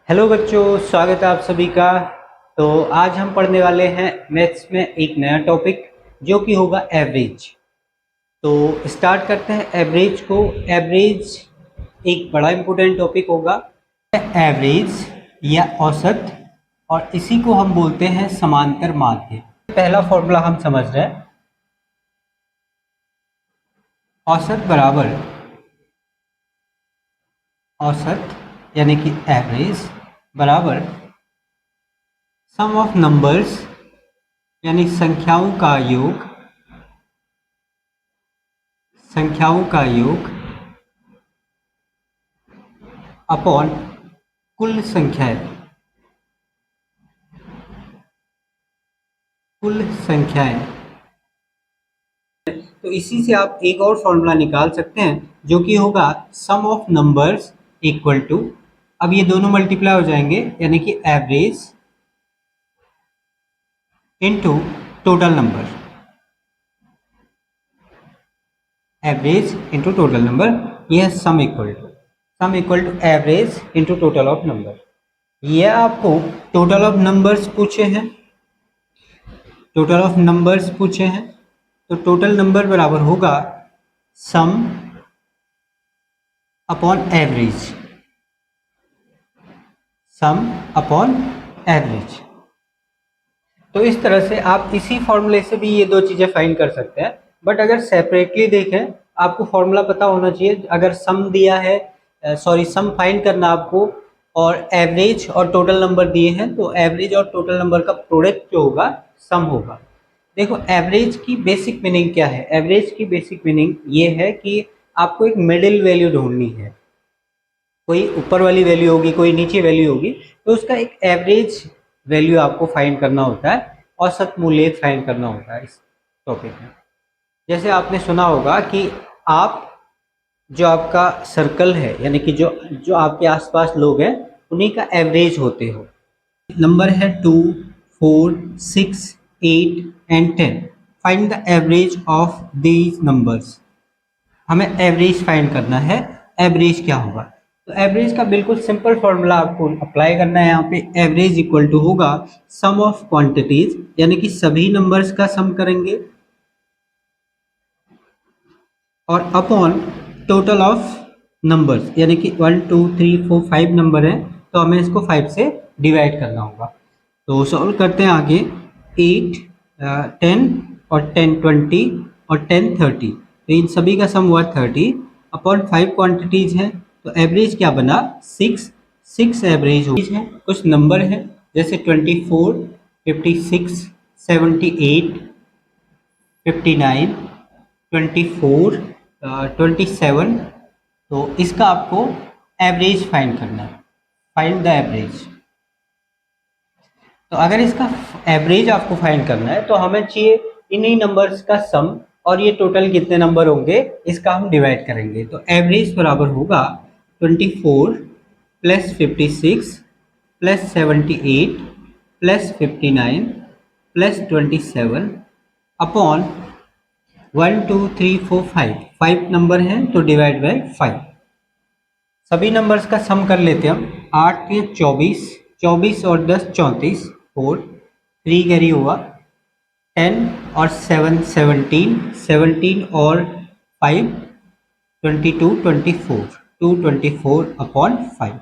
Hello बच्चों, स्वागत है आप सभी का। तो आज हम पढ़ने वाले हैं मैथ्स में एक नया टॉपिक जो कि होगा एवरेज। तो स्टार्ट करते हैं एवरेज को। एवरेज एक बड़ा इंपॉर्टेंट टॉपिक होगा। एवरेज या औसत, और इसी को हम बोलते हैं समांतर माध्य। पहला फॉर्मूला हम समझ रहे हैं। औसत बराबर औसत यानी कि एवरेज बराबर सम ऑफ नंबर्स यानी संख्याओं का योग अपॉन कुल संख्याएं। तो इसी से आप एक और फॉर्मूला निकाल सकते हैं जो कि होगा sum of numbers equal to, अब ये दोनों मल्टीप्लाई हो जाएंगे यानी कि average into total number. Average into total number, यह sum equal to average into total of number. ये आपको टोटल ऑफ नंबर्स पूछे हैं। तो टोटल नंबर बराबर होगा सम अपॉन एवरेज। तो इस तरह से आप इसी फॉर्मूले से भी ये दो चीजें फाइंड कर सकते हैं। बट अगर सेपरेटली देखें, आपको फॉर्मूला पता होना चाहिए। अगर सम दिया है, सम फाइंड करना आपको, और एवरेज और टोटल नंबर दिए हैं, तो एवरेज और टोटल नंबर का प्रोडक्ट जो होगा सम होगा। देखो, एवरेज की बेसिक मीनिंग क्या है? एवरेज की बेसिक मीनिंग ये है कि आपको एक मिडिल वैल्यू ढूंढनी है। कोई ऊपर वाली वैल्यू होगी, कोई नीचे वैल्यू होगी, तो उसका एक एवरेज वैल्यू आपको फाइंड करना होता है, औसत मूल्य फाइंड करना होता है इस टॉपिक में। जैसे आपने सुना होगा कि आप जो आपका सर्कल है, यानी कि जो जो आपके आसपास लोग हैं, उन्हीं का एवरेज होते हो। नंबर है 2, 4, 6, 8 and 10। Find the average of these numbers. हमें एवरेज फाइंड करना है। एवरेज क्या होगा? तो एवरेज का बिल्कुल सिंपल फॉर्मूला आपको अप्लाई करना है। यहाँ पे एवरेज इक्वल टू होगा सम ऑफ क्वांटिटीज, यानी कि सभी नंबर्स का सम करेंगे, और अपॉन टोटल ऑफ नंबर्स, यानी कि 1 2 3 4 5 नंबर है, तो हमें इसको 5 से डिवाइड करना होगा। तो सॉल्व करते हैं आगे। 8 10 और 10 20 और 10 30, तो इन सभी का सम हुआ 30 अपॉन 5 क्वांटिटीज है, तो एवरेज क्या बना? 6 एवरेज है। कुछ नंबर है जैसे 24 56 78 59 24 27, तो इसका आपको एवरेज फाइंड करना है। Find the average. तो अगर इसका एवरेज आपको फाइंड करना है, तो हमें चाहिए इन्हीं नंबर्स का सम, और ये टोटल कितने नंबर होंगे इसका हम डिवाइड करेंगे। तो एवरेज बराबर होगा 24 plus 56 plus 78 plus 59 plus 27 upon 1 2 3 4 5। 5 number हैं तो डिवाइड बाय 5। सभी नंबर्स का सम कर लेते हैं हम। 8 के 24, 24 और 10 34, 4 3 कैरी हुआ, 10 और 7 17, 17 और 5 22 24, 2 24 अपॉन 5।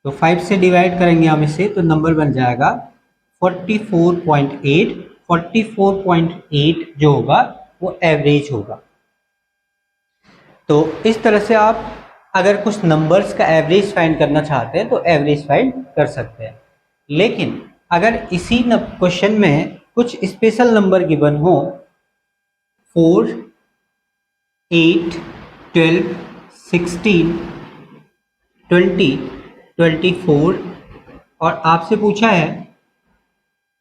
तो 5 से डिवाइड करेंगे हम इसे, तो नंबर बन जाएगा 44.8। 44.8 जो होगा वो एवरेज होगा। तो इस तरह से आप अगर कुछ नंबर्स का एवरेज फाइंड करना चाहते हैं तो एवरेज फाइंड कर सकते हैं। लेकिन अगर इसी क्वेश्चन में कुछ स्पेशल नंबर गिवन हो, 4 8 12 16 20 24, और आपसे पूछा है,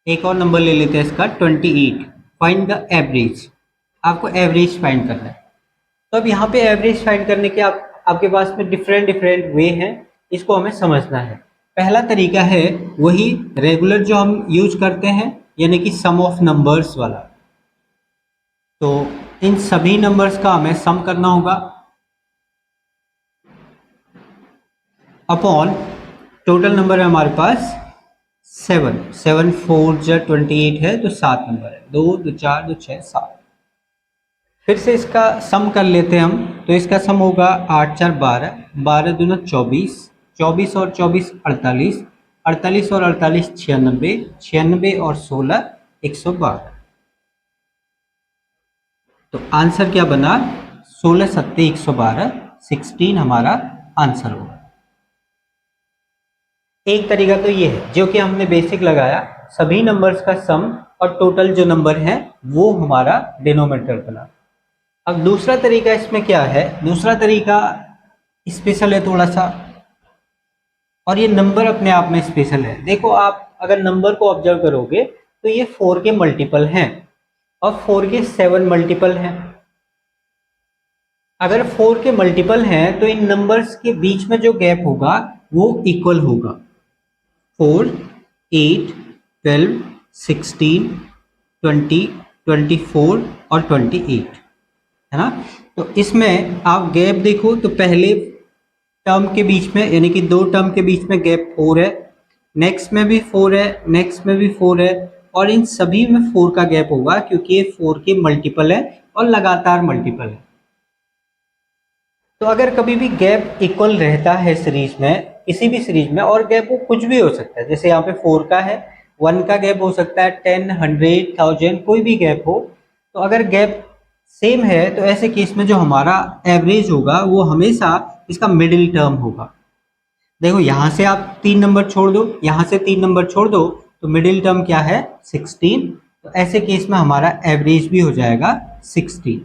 एक और नंबर ले लेते हैं इसका 28, फाइंड द एवरेज। आपको एवरेज फाइंड करना है। तो अब यहाँ पे एवरेज फाइंड करने के आपके पास में डिफरेंट वे हैं, इसको हमें समझना है। पहला तरीका है वही रेगुलर जो हम यूज करते हैं, यानी कि सम ऑफ नंबर्स वाला। तो इन सभी नंबर्स का हमें सम करना होगा अपॉन टोटल नंबर है हमारे पास 7, 7 4 जा 28 है तो 7 नंबर है, 2 2 4 2 6 7। फिर से इसका सम कर लेते हैं हम, तो इसका सम होगा 8 4 12, 12 दूना 24, 24 और 24 48, 48 और 48 96, 96 और 16 112। तो आंसर क्या बना, 16 सत्ते 112, 16 हमारा आंसर होगा। एक तरीका तो ये है जो कि हमने बेसिक लगाया, सभी नंबर्स का सम और टोटल जो नंबर है वो हमारा डिनोमिनेटर बना। अब दूसरा तरीका इसमें क्या है, दूसरा तरीका स्पेशल है थोड़ा सा, और ये नंबर अपने आप में स्पेशल है। देखो आप अगर नंबर को ऑब्जर्व करोगे तो ये 4 के मल्टीपल हैं और 4 के 7 मल्टीपल हैं। अगर 4 के मल्टीपल हैं तो इन नंबर्स के बीच में जो गैप होगा वो इक्वल होगा। 4 8 12 16 20 24 और 28 है ना। तो इसमें आप गैप देखो तो पहले टर्म के बीच में यानी कि दो टर्म के बीच में गैप 4 है, नेक्स्ट में भी 4 है, नेक्स्ट में भी 4 है, और इन सभी में 4 का गैप होगा क्योंकि ये 4 के मल्टीपल है और लगातार मल्टीपल है। तो अगर कभी भी गैप इक्वल रहता है सीरीज में, किसी भी सीरीज में, और गैप वो कुछ भी हो सकता है, जैसे यहाँ पे 4 का है, 1 का गैप हो सकता है, 10 100 1000 कोई भी गैप हो, तो अगर गैप सेम है तो ऐसे केस में जो हमारा एवरेज होगा वो हमेशा इसका मिडिल टर्म होगा। देखो यहाँ से आप 3 नंबर छोड़ दो, यहाँ से 3 नंबर छोड़ दो, तो मिडिल टर्म क्या है 16, तो ऐसे केस में हमारा एवरेज भी हो जाएगा 16।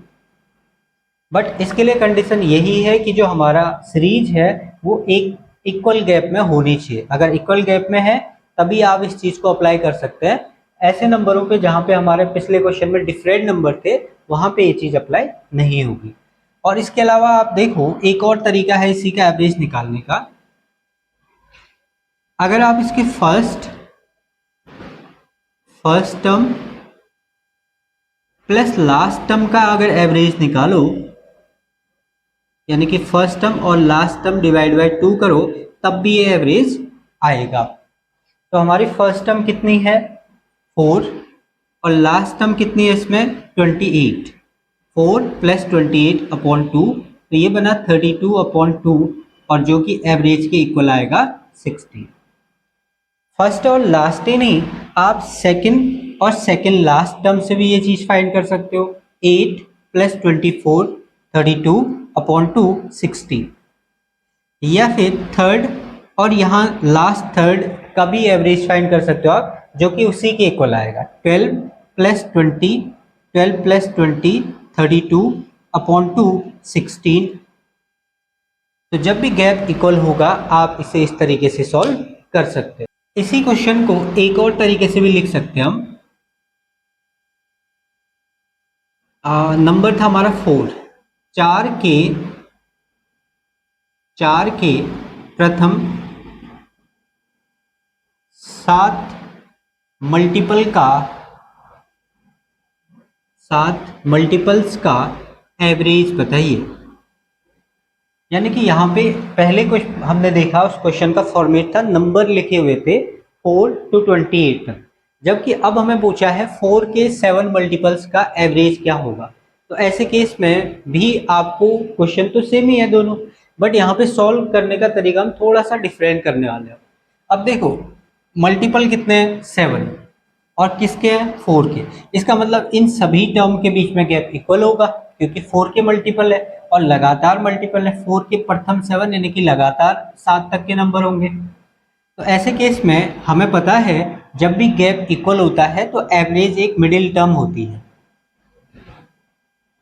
बट इसके लिए कंडीशन यही है कि जो हमारा सीरीज है वो एक इक्वल गैप में होनी चाहिए। अगर इक्वल गैप में है तभी आप इस चीज को अप्लाई कर सकते हैं। ऐसे नंबरों पे जहाँ पे हमारे पिछले क्वेश्चन में डिफरेंट नंबर थे वहां पे ये चीज अप्लाई नहीं होगी। और इसके अलावा आप देखो एक और तरीका है इसी का एवरेज निकालने का। अगर आप इसके first term plus last term का अगर एवरेज निकालो, यानी कि फर्स्ट टर्म और लास्ट टर्म डिवाइड बाय 2 करो, तब भी ये एवरेज आएगा। तो हमारी फर्स्ट टर्म कितनी है 4 और लास्ट टर्म कितनी है इसमें 28, 4 प्लस 28 अपॉन 2, तो ये बना 32 अपॉन 2, और जो कि एवरेज के इक्वल आएगा 60। फर्स्ट और लास्ट ही नहीं, आप सेकंड और सेकंड लास्ट टर्म से भी ये चीज फाइंड कर सकते हो। 8 प्लस 24 32 अपॉन 2 60, या फिर थर्ड और यहाँ लास्ट थर्ड का भी एवरेज फाइंड कर सकते हो आप, जो कि उसी के इक्वल आएगा। 12 प्लस 20 12 प्लस 20 32 अपॉन 2 16। तो जब भी गैप इक्वल होगा आप इसे इस तरीके से सॉल्व कर सकते हो। इसी क्वेश्चन को एक और तरीके से भी लिख सकते हैं हम। नंबर था हमारा 4, 4 के प्रथम 7 मल्टीपल्स का एवरेज बताइए। यानी कि यहाँ पे पहले कुछ हमने देखा उस क्वेश्चन का फॉर्मेट था, नंबर लिखे हुए थे 4 to 28 तक, जबकि अब हमें पूछा है 4 के 7 मल्टीपल्स का एवरेज क्या होगा। तो ऐसे केस में भी आपको क्वेश्चन तो सेम ही है दोनों, बट यहाँ पे सॉल्व करने का तरीका हम थोड़ा सा डिफरेंट करने वाले हैं। अब देखो मल्टीपल कितने हैं 7 और किसके हैं 4 के, इसका मतलब इन सभी टर्म के बीच में गैप इक्वल होगा क्योंकि 4 के मल्टीपल है और लगातार मल्टीपल है। 4 के प्रथम 7 यानी कि लगातार 7 तक के नंबर होंगे। तो ऐसे केस में हमें पता है जब भी गैप इक्वल होता है तो एवरेज एक मिडिल टर्म होती है,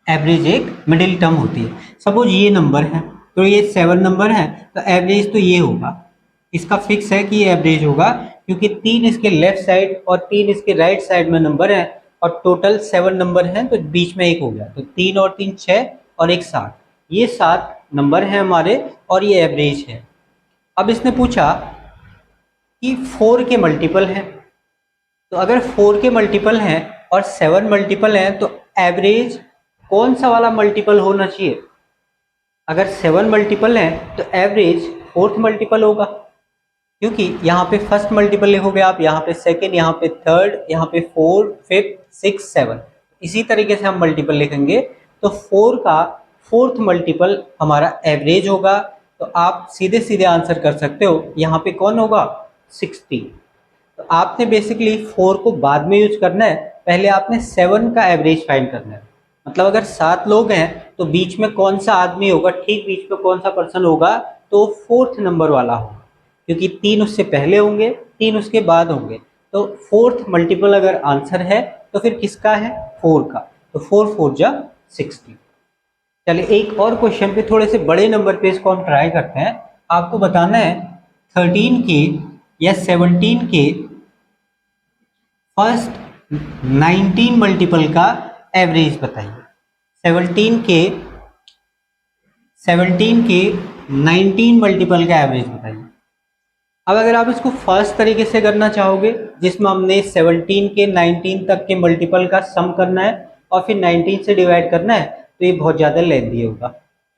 एवरेज एक मिडिल टर्म होती है। सपोज ये नंबर है तो ये 7 नंबर है, तो एवरेज तो ये होगा, इसका फिक्स है कि ये एवरेज होगा क्योंकि 3 इसके लेफ्ट साइड और 3 इसके राइट साइड में नंबर है और टोटल 7 नंबर हैं, तो बीच में एक हो गया, तो 3 और 3 6 और एक 7, ये 7 नंबर हैं हमारे और ये एवरेज है। अब इसने पूछा कि 4 के मल्टीपल हैं, तो अगर 4 के मल्टीपल हैं और 7 मल्टीपल हैं तो एवरेज कौन सा वाला मल्टीपल होना चाहिए। अगर 7 मल्टीपल है तो एवरेज 4th मल्टीपल होगा। क्योंकि यहाँ पे फर्स्ट मल्टीपल लिखोगे आप, यहाँ पे सेकेंड, यहाँ पे थर्ड, यहाँ पे फोर्थ, फिफ्थ, सिक्स, सेवन, इसी तरीके से हम मल्टीपल लिखेंगे। तो 4 का फोर्थ मल्टीपल हमारा एवरेज होगा। तो आप सीधे सीधे आंसर कर सकते हो, यहाँ पे कौन होगा 16। तो आपने बेसिकली 4 को बाद में यूज करना है, पहले आपने 7 का एवरेज फाइंड करना है। मतलब अगर 7 लोग हैं तो बीच में कौन सा आदमी होगा, ठीक बीच में कौन सा पर्सन होगा, तो फोर्थ नंबर वाला होगा, क्योंकि 3 उससे पहले होंगे, 3 उसके बाद होंगे। तो फोर्थ मल्टीपल अगर आंसर है तो फिर किसका है, 4 का। तो 4 4 जा 60। चलिए एक और क्वेश्चन पे थोड़े से बड़े नंबर पे इसको हम ट्राई करते हैं। आपको बताना है 13 के या 17 के फर्स्ट 19 मल्टीपल का एवरेज बताइए। 17 के 19 मल्टीपल का एवरेज बताइए। अब अगर आप इसको फर्स्ट तरीके से करना चाहोगे, जिसमें हमने 17 के 19 तक के मल्टीपल का सम करना है और फिर 19 से डिवाइड करना है, तो ये बहुत ज़्यादा लेंथी होगा,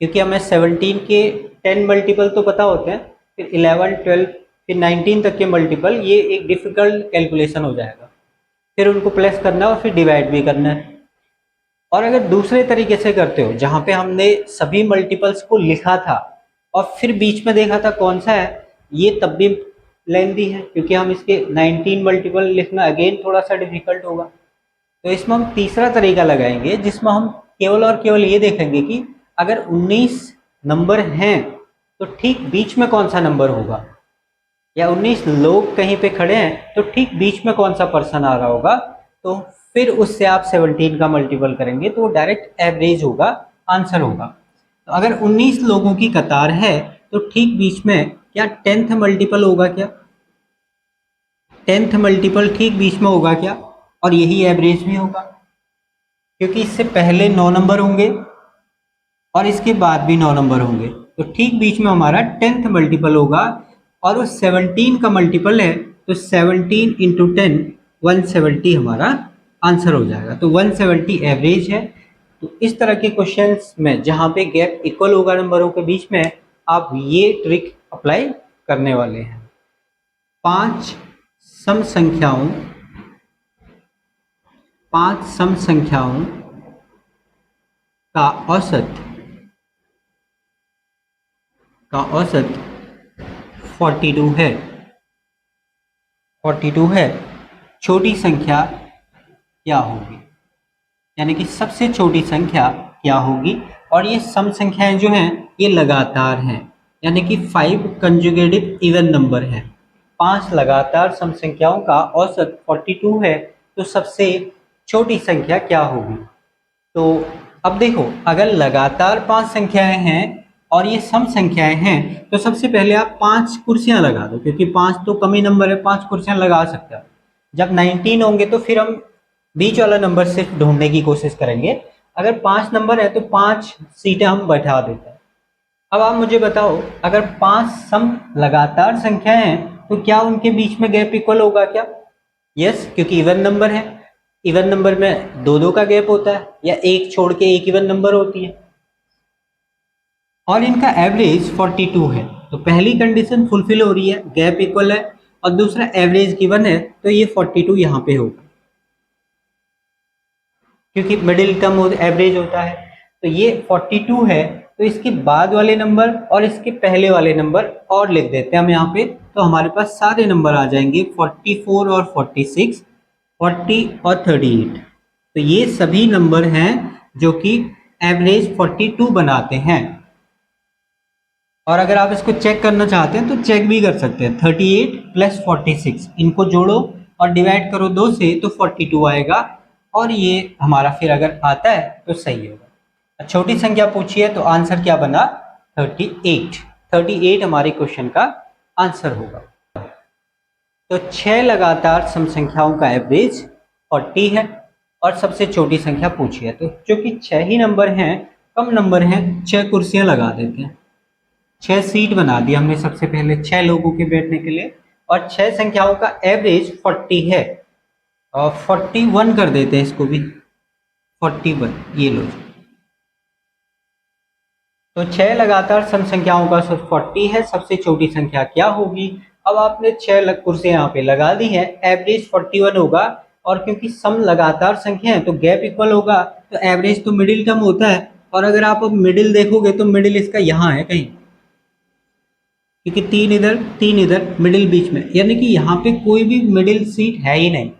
क्योंकि हमें 17 के 10 मल्टीपल तो पता होते हैं, फिर 11, 12, फिर 19 तक के मल्टीपल, ये एक डिफ़िकल्ट कैलकुलेशन हो जाएगा। फिर उनको प्लस करना है और फिर डिवाइड भी करना है। और अगर दूसरे तरीके से करते हो, जहाँ पे हमने सभी मल्टीपल्स को लिखा था और फिर बीच में देखा था कौन सा है, ये तब भी लेंथी है, क्योंकि हम इसके 19 मल्टीपल लिखना अगेन थोड़ा सा डिफिकल्ट होगा। तो इसमें हम तीसरा तरीका लगाएंगे, जिसमें हम केवल और केवल ये देखेंगे कि अगर 19 नंबर हैं तो ठीक बीच में कौन सा नंबर होगा, या 19 लोग कहीं पे खड़े हैं तो ठीक बीच में कौन सा पर्सन आ रहा होगा। तो फिर उससे आप 17 का मल्टीपल करेंगे तो वो डायरेक्ट एवरेज होगा, आंसर होगा। तो अगर 19 लोगों की कतार है तो ठीक बीच में क्या 10th मल्टीपल होगा क्या, 10th मल्टीपल ठीक बीच में होगा क्या, और यही एवरेज भी होगा, क्योंकि इससे पहले 9 नंबर होंगे और इसके बाद भी 9 नंबर होंगे। तो ठीक बीच में हमारा 10th मल्टीपल होगा, और वो 17 का मल्टीपल है, तो 17 इंटू 10 170 हमारा आंसर हो जाएगा। तो 170 एवरेज है। तो इस तरह के क्वेश्चंस में जहाँ पे गैप इक्वल होगा नंबरों के बीच में, आप ये ट्रिक अप्लाई करने वाले हैं। 5 सम संख्याओं का औसत 42 है। 42 है। छोटी संख्या क्या होगी, यानी कि सबसे छोटी संख्या क्या होगी। और ये सम संख्याएं जो हैं ये लगातार हैं, यानी कि 5 कंजुगेटिव इवन नंबर है। 5 लगातार सम संख्याओं का औसत 42 है। तो सबसे छोटी संख्या क्या होगी। तो अब देखो, अगर लगातार 5 संख्याएं हैं और ये सम संख्याएं हैं, तो सबसे पहले आप 5 कुर्सियां लगा दो, क्योंकि 5 तो कम ही नंबर है, 5 कुर्सियां लगा सकते हो। जब 19 होंगे तो फिर हम बीच वाला नंबर से ढूंढने की कोशिश करेंगे। अगर 5 नंबर है तो 5 सीटें हम बैठा देते हैं। अब आप मुझे बताओ, अगर 5 सम लगातार संख्याएं हैं तो क्या उनके बीच में गैप इक्वल होगा क्या। यस, क्योंकि इवन नंबर है। इवन नंबर में 2 2 का गैप होता है, या एक छोड़ के एक इवन नंबर होती है, और इनका एवरेज 42 है। तो पहली कंडीशन फुलफिल हो रही है, गैप इक्वल है, और दूसरा एवरेज गिवन है, तो ये 42 यहाँ पे होगा, क्योंकि मिडिल टर्म एवरेज होता है। तो ये 42 है। तो इसके बाद वाले नंबर और इसके पहले वाले नंबर और लिख देते हैं हम यहाँ पे, तो हमारे पास सारे नंबर आ जाएंगे 44 और 46, 40 और 38। तो ये सभी नंबर हैं जो कि एवरेज 42 बनाते हैं। और अगर आप इसको चेक करना चाहते हैं तो चेक भी कर सकते हैं। 38 प्लस 46 इनको जोड़ो और डिवाइड करो 2 से, तो 42 आएगा, और ये हमारा फिर अगर आता है तो सही होगा। छोटी संख्या पूछी है तो आंसर क्या बना, 38। 38 हमारे क्वेश्चन का आंसर होगा। तो 6 लगातार सम संख्याओं का एवरेज 40 है, और सबसे छोटी संख्या पूछी है। तो चूंकि 6 ही नंबर हैं, कम नंबर हैं, 6 कुर्सियां लगा देते हैं। 6 सीट बना दी हमने सबसे पहले 6 लोगों के बैठने के लिए, और 6 संख्याओं का एवरेज 40 है, और 41 कर देते हैं इसको भी, 41 ये लो। तो 6 लगातार सम संख्याओं का 40 है, सबसे छोटी संख्या क्या होगी। अब आपने 6 कुर्सियां यहाँ पे लगा दी हैं, एवरेज 41 होगा, और क्योंकि सम लगातार संख्या है तो गैप इक्वल होगा, तो एवरेज तो मिडिल टर्म होता है। और अगर आप अब मिडिल देखोगे तो मिडिल इसका यहाँ है कहीं, क्योंकि 3 इधर मिडिल बीच में, यानी कि यहाँ पे कोई भी मिडिल सीट है ही नहीं।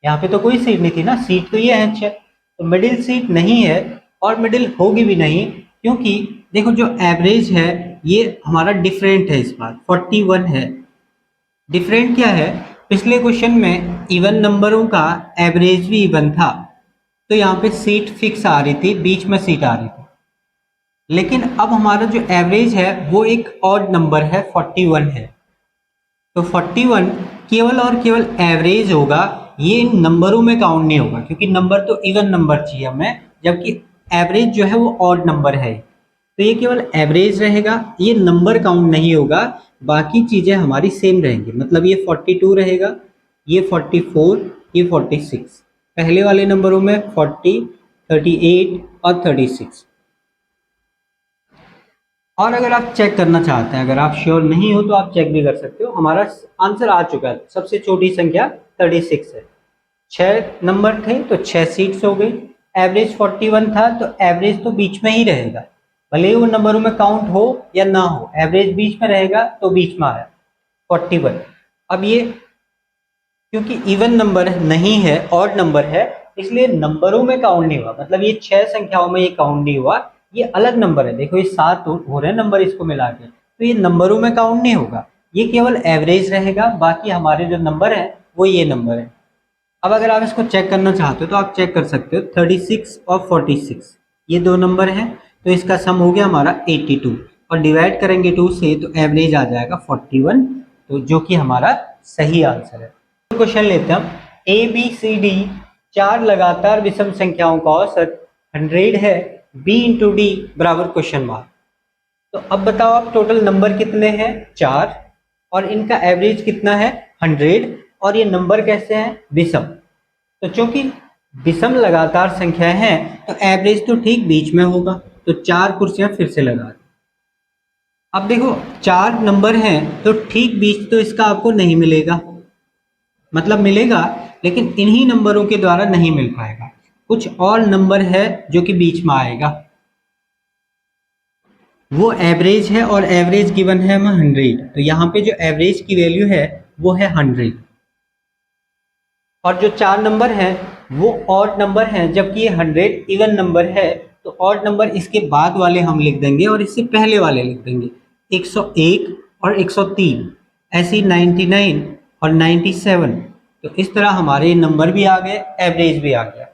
यहाँ पे तो कोई सीट नहीं थी ना, सीट तो ये है 6, तो मिडिल सीट नहीं है और मिडिल होगी भी नहीं, क्योंकि देखो जो एवरेज है ये हमारा डिफरेंट है, इस बार 41 है। डिफरेंट क्या है, पिछले क्वेश्चन में इवन नंबरों का एवरेज भी इवन था, तो यहाँ पे सीट फिक्स आ रही थी, बीच में सीट आ रही थी। लेकिन अब हमारा जो एवरेज है वो एक ऑड नंबर है, 41 है, तो 41 केवल और केवल एवरेज होगा, ये इन नंबरों में काउंट नहीं होगा, क्योंकि नंबर तो इवन नंबर चाहिए हमें, जबकि एवरेज जो है वो ऑड नंबर है, तो ये केवल एवरेज रहेगा, ये नंबर काउंट नहीं होगा, बाकी चीजें हमारी सेम रहेंगी। मतलब ये 42 रहेगा, ये 44, ये 46, पहले वाले नंबरों में 40, 38 और 36। और अगर आप चेक करना चाहते हैं, अगर आप श्योर नहीं हो तो आप चेक भी कर सकते हो, हमारा आंसर आ चुका है। सबसे छोटी संख्या 36 है, 6 नंबर थे तो 6 सीट्स हो गई, एवरेज 41 था तो एवरेज तो बीच में ही रहेगा, भले ही वो नंबरों में काउंट हो या ना हो, एवरेज बीच में रहेगा तो बीच में आया 41। अब ये क्योंकि इवन नंबर नहीं है, ऑड नंबर है, इसलिए नंबरों में काउंट नहीं हुआ, मतलब ये 6 संख्याओं में ये काउंट नहीं हुआ, ये अलग नंबर है। देखो ये 7 हो रहे हैं नंबर इसको मिला के, तो ये नंबरों में काउंट नहीं होगा, ये केवल एवरेज रहेगा, बाकी हमारे जो नंबर है वो ये नंबर है। अब अगर आप इसको चेक करना चाहते हो तो आप चेक कर सकते हो, 36 और 46 ये दो नंबर हैं, तो इसका सम हो गया हमारा 82, और डिवाइड करेंगे 2 से तो एवरेज आ जाएगा 41, तो जो कि हमारा सही आंसर है। क्वेश्चन लेते हैं हम, ए बी सी डी 4 लगातार विषम संख्याओं का औसत 100 है, b इंटू डी बराबर क्वेश्चन मार्क। तो अब बताओ आप टोटल नंबर कितने हैं, 4, और इनका एवरेज कितना है 100, और ये नंबर कैसे हैं, विषम। तो चूंकि विषम लगातार संख्या है तो एवरेज तो ठीक बीच में होगा, तो 4 कुर्सियां फिर से लगा दी। अब देखो 4 नंबर हैं तो ठीक बीच तो इसका आपको नहीं मिलेगा, मतलब मिलेगा लेकिन इन्हीं नंबरों के द्वारा नहीं मिल पाएगा, कुछ और नंबर है जो कि बीच में आएगा, वो एवरेज है, और एवरेज गिवन है हमें 100, तो यहाँ पे जो एवरेज की वैल्यू है वो है 100, और जो 4 नंबर हैं वो ऑड नंबर हैं, जबकि ये 100 इवन नंबर है, तो ऑड नंबर इसके बाद वाले हम लिख देंगे और इससे पहले वाले लिख देंगे, 101 और 103, ऐसी 99 और 97, तो इस तरह हमारे नंबर भी आ गए, एवरेज भी आ गया।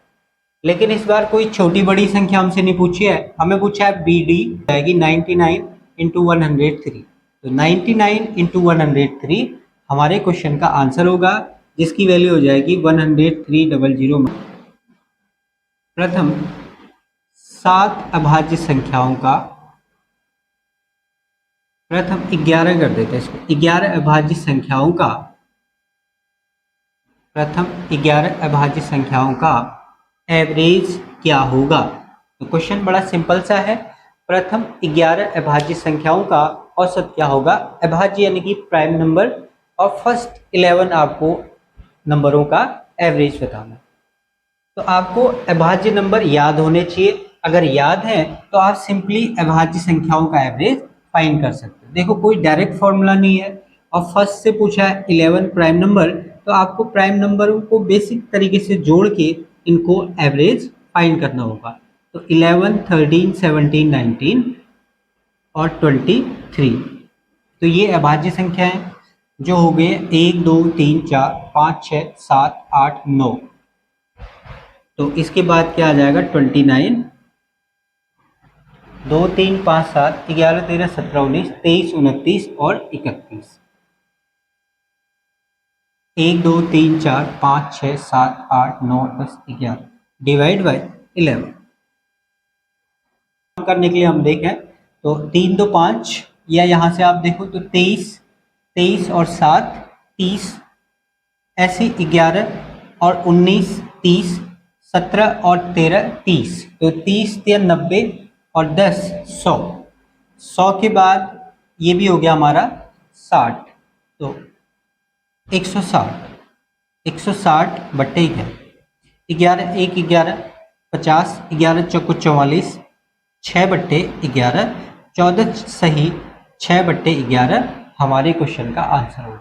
लेकिन इस बार कोई छोटी बड़ी संख्या हमसे नहीं पूछी है, हमें पूछा है बी डी आएगी 99 इंटू 103, तो 99 इंटू 103 हमारे क्वेश्चन का आंसर होगा, जिसकी वैल्यू हो जाएगी 103,000। प्रथम 7 अभाज्य संख्याओं का, प्रथम 11 कर देते हैं इसको, 11 अभाज्य संख्याओं का, प्रथम 11 अभाज्य संख्याओं का एवरेज क्या होगा। तो क्वेश्चन बड़ा सिंपल सा है, प्रथम 11 अभाज्य संख्याओं का औसत क्या होगा, अभाज्य यानी कि प्राइम नंबर, और फर्स्ट 11 आपको नंबरों का एवरेज बताना। तो आपको अभाज्य नंबर याद होने चाहिए, अगर याद है तो आप सिंपली अभाज्य संख्याओं का एवरेज फाइंड कर सकते हो। देखो कोई डायरेक्ट फॉर्मूला नहीं है, और फर्स्ट से पूछा है 11 प्राइम नंबर, तो आपको प्राइम नंबरों को बेसिक तरीके से जोड़ के इनको एवरेज फाइंड करना होगा। तो 11, 13, 17, 19 और 23, तो ये अभाज्य संख्या है जो हो गए 1, 2, 3, 4, 5, 6, 7, 8, 9। तो इसके बाद क्या आ जाएगा 29, 2, 3, 5, 7, 11, 13, 17, 19, 23, 29 और 31। 1, 2, 3, 4, 5, 6, 7, 8, 9, 10, 11 डिवाइड बाई 11 करने के लिए हम देखें तो 3, 2, 5, या यहाँ से आप देखो तो 23, 23 और 7, 30, ऐसे 11 और 19, 30, 17 और 13, 30, तो 30 या 90 और 10, 100, 100 के बाद ये भी हो गया हमारा 60, तो 160 बट्टे 11 1 11 50 11 चौको 44 6 बट्टे 11 14 सही 6 बट्टे 11 हमारे क्वेश्चन का आंसर होगा।